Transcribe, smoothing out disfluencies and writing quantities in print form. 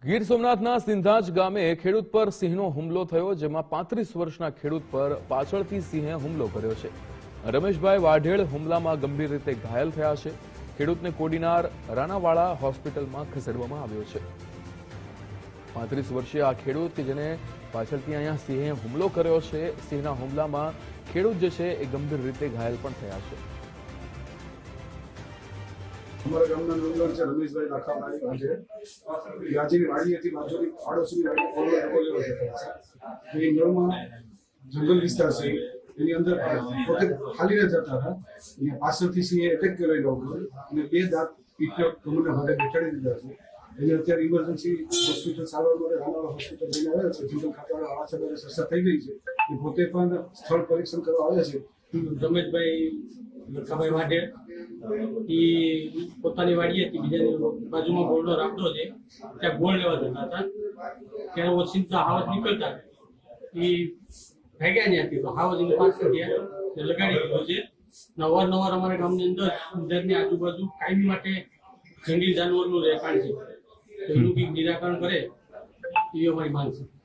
ગીર સોમનાથના સિંધાજ ગામે ખેડૂત પર સિંહનો હુમલો થયો, જેમાં 35 વર્ષના ખેડૂત પર પાછળથી સિંહે હુમલો કર્યો છે। રમેશભાઈ વાઢેળ હુમલામાં ગંભીર રીતે ઘાયલ થયા છે। ખેડૂતને કોડીનાર રાનાવાડા હોસ્પિટલમાં ખસેડવામાં આવ્યો છે। 35 વર્ષીય આ ખેડૂત કે જેને પાછળથી અહીંયા સિંહે હુમલો કર્યો છે, સિંહના હુમલામાં ખેડૂત જે છે એ ગંભીર રીતે ઘાયલ પણ થયા છે। हमारे गामना नंदन से रमेशભાઈ લાખાભાઈ આજે ગાજીની વાડી હતી, બાજુની પાડોશની વાડી કોલો લેવો છે। એ નળમાં જંગલ વિસ્તાર છે, એની અંદર પોતે ખાલી ન જતા હતા, એ પાછળથી સિંહે એટેક કરેલો હતો અને બે દાંત પીઠના કમરના ભાગે બેઠાડી દીધા છે। એને અત્યારે ઇમરજન્સી હોસ્પિટલ સારવાર માટે રાનાવાડા હોસ્પિટલ લઈને આવ્યા છે। જંગલ ખાતાવાળા આવા છે, ચર્ચા થઈ ગઈ છે। એ પોતે પણ સ્થળ પરીક્ષણ કરવા આવ્યા છે। રમેશભાઈ લખાભાઈ વાઢેર એ પોતાની વાડી હતી, બીજાની બાજુમાં ગોળનો રાબડો છે, ત્યાં ગોળ લેવા જતા હતા। ત્યારે ઓચિંતા હાવજ નીકળતા એ ભાગ્યા ત્યાંથી, તો હાવજ એની પાછળ ત્યાં લગાડી દીધો છે। અવારનવાર અમારા ગામની અંદર ગુજરાતની આજુબાજુ કાયમી માટે જંગલી જાનવરનું રહેઠાણ છે, તો એનું કંઈક નિરાકરણ કરે એવી અમારી માંગ છે।